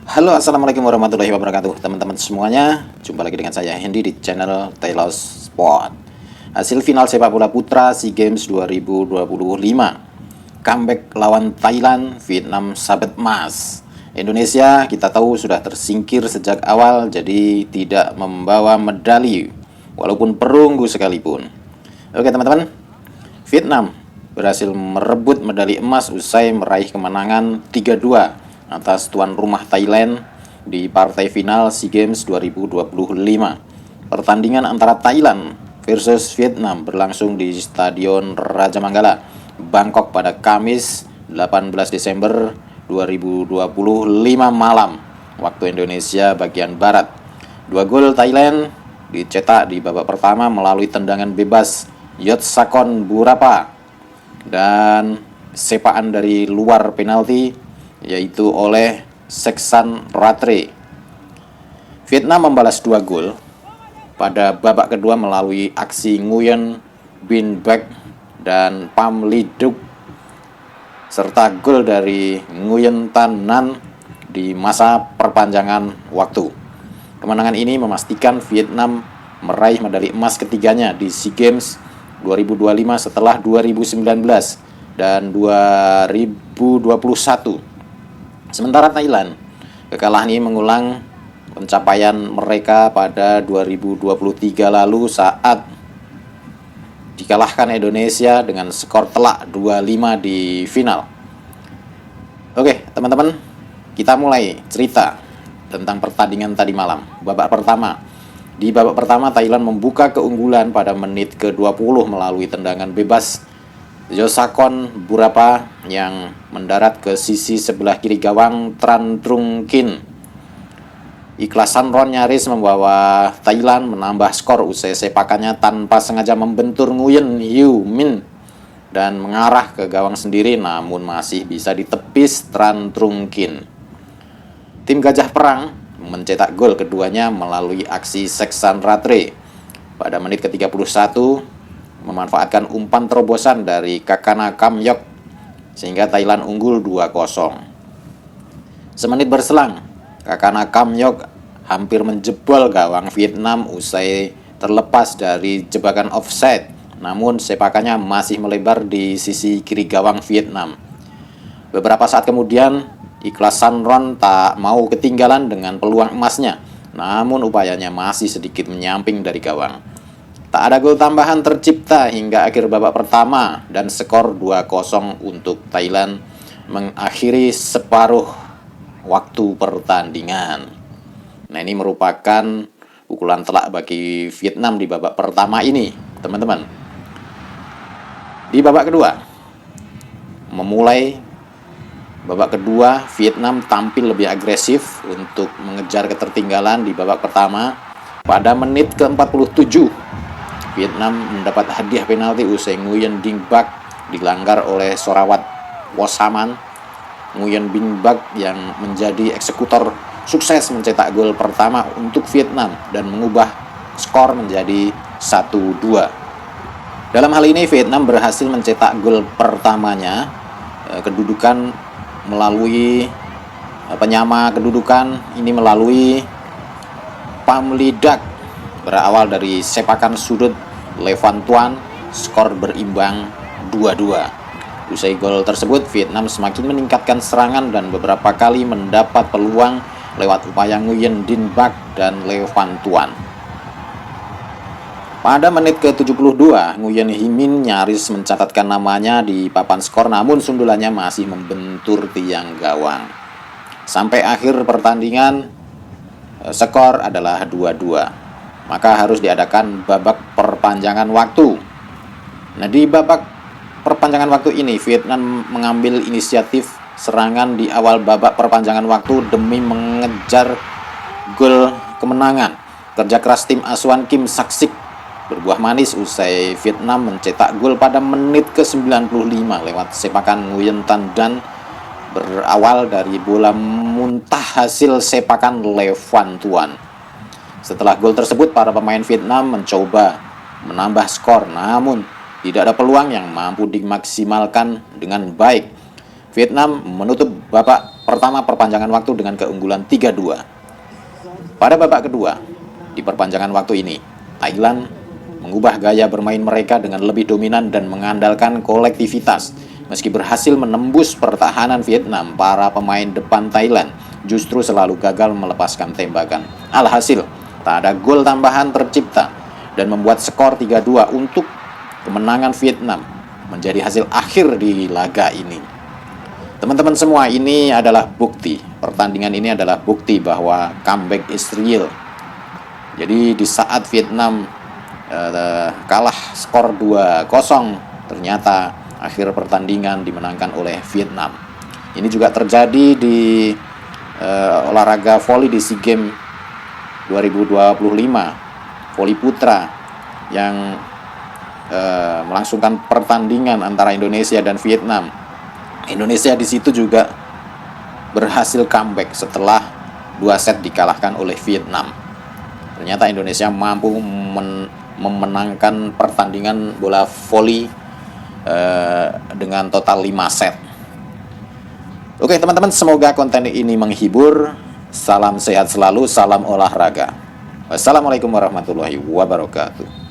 Halo, assalamualaikum warahmatullahi wabarakatuh, teman-teman semuanya. Jumpa lagi dengan saya Hendy di channel Telos Sport. Hasil final sepak bola putra SEA Games 2025. Comeback lawan Thailand, Vietnam sabet emas. Indonesia kita tahu sudah tersingkir sejak awal, jadi tidak membawa medali walaupun perunggu sekalipun. Oke teman-teman, Vietnam berhasil merebut medali emas usai meraih kemenangan 3-2 atas tuan rumah Thailand di partai final SEA Games 2025. Pertandingan antara Thailand versus Vietnam berlangsung di Stadion Raja Manggala, Bangkok pada Kamis 18 Desember 2025 malam waktu Indonesia bagian barat. 2 gol Thailand dicetak di babak pertama melalui tendangan bebas Yotsakon Burapa dan sepaan dari luar penalti yaitu oleh Seksan Ratre. Vietnam membalas 2 gol pada babak kedua melalui aksi Nguyen Binh Bac dan Pham Ly Duc serta gol dari Nguyen Tan Nan di masa perpanjangan waktu. Kemenangan ini memastikan Vietnam meraih medali emas ketiganya di SEA Games 2025 setelah 2019 dan 2021. Sementara Thailand, kekalahan ini mengulang pencapaian mereka pada 2023 lalu saat dikalahkan Indonesia dengan skor telak 2-5 di final. Oke, teman-teman, kita mulai cerita tentang pertandingan tadi malam. Babak pertama. Di babak pertama Thailand membuka keunggulan pada menit ke-20 melalui tendangan bebas Yotsakon Burapa yang mendarat ke sisi sebelah kiri gawang Tran Trung Kin. Ikhlasan Ron nyaris membawa Thailand menambah skor usai sepakannya tanpa sengaja membentur Nguyen Hue Min dan mengarah ke gawang sendiri, namun masih bisa ditepis Tran Trung Kin. Tim Gajah Perang mencetak gol keduanya melalui aksi Seksan Ratre pada menit ke-31, memanfaatkan umpan terobosan dari Kakana Kamyok sehingga Thailand unggul 2-0. Semenit berselang, Kakana Kamyok hampir menjebol gawang Vietnam usai terlepas dari jebakan offside, namun sepakannya masih melebar di sisi kiri gawang Vietnam. Beberapa saat kemudian, Ikhlasan Ron tak mau ketinggalan dengan peluang emasnya, namun upayanya masih sedikit menyamping dari gawang. Tak ada gol tambahan tercipta hingga akhir babak pertama dan skor 2-0 untuk Thailand mengakhiri separuh waktu pertandingan. Nah, ini merupakan pukulan telak bagi Vietnam di babak pertama ini, teman-teman. Di babak kedua, babak kedua, Vietnam tampil lebih agresif untuk mengejar ketertinggalan di babak pertama. Pada menit ke-47, Vietnam mendapat hadiah penalti usai Nguyen Binh Bac dilanggar oleh Sorawat Wosaman. Nguyen Binh Bac yang menjadi eksekutor sukses mencetak gol pertama untuk Vietnam dan mengubah skor menjadi 1-2. Dalam hal ini Vietnam berhasil mencetak gol pertamanya, kedudukan melalui penyama kedudukan ini melalui Pham Ly Duc berawal dari sepakan sudut Levan Tuan, skor berimbang 2-2. Usai gol tersebut, Vietnam semakin meningkatkan serangan dan beberapa kali mendapat peluang lewat upaya Nguyen Binh Bac dan Levan Tuan. Pada menit ke-72, Nguyen Hue Min nyaris mencatatkan namanya di papan skor, namun sundulannya masih membentur tiang gawang. Sampai akhir pertandingan, skor adalah 2-2. Maka harus diadakan babak perpanjangan waktu. Nah, di babak perpanjangan waktu ini Vietnam mengambil inisiatif serangan di awal babak perpanjangan waktu demi mengejar gol kemenangan. Kerja keras tim asuhan Kim Sak-sik berbuah manis usai Vietnam mencetak gol pada menit ke-95 lewat sepakan Nguyen Tan Dan berawal dari bola muntah hasil sepakan Levan Tuan. Setelah gol tersebut, para pemain Vietnam mencoba menambah skor, namun tidak ada peluang yang mampu dimaksimalkan dengan baik. Vietnam menutup babak pertama perpanjangan waktu dengan keunggulan 3-2. Pada babak kedua, di perpanjangan waktu ini, Thailand mengubah gaya bermain mereka dengan lebih dominan dan mengandalkan kolektivitas. Meski berhasil menembus pertahanan Vietnam, para pemain depan Thailand justru selalu gagal melepaskan tembakan. Alhasil, tak ada gol tambahan tercipta dan membuat skor 3-2 untuk kemenangan Vietnam menjadi hasil akhir di laga ini. Teman-teman semua, ini adalah bukti, pertandingan ini adalah bukti bahwa comeback is real. Jadi di saat Vietnam kalah skor 2-0, ternyata akhir pertandingan dimenangkan oleh Vietnam. Ini juga terjadi di olahraga voli di SEA Games 2025, voli putra yang melangsungkan pertandingan antara Indonesia dan Vietnam. Indonesia di situ juga berhasil comeback setelah 2 set dikalahkan oleh Vietnam. Ternyata Indonesia mampu memenangkan pertandingan bola voli dengan total 5 set. Oke teman-teman, semoga konten ini menghibur. Salam sehat selalu, salam olahraga. Wassalamualaikum warahmatullahi wabarakatuh.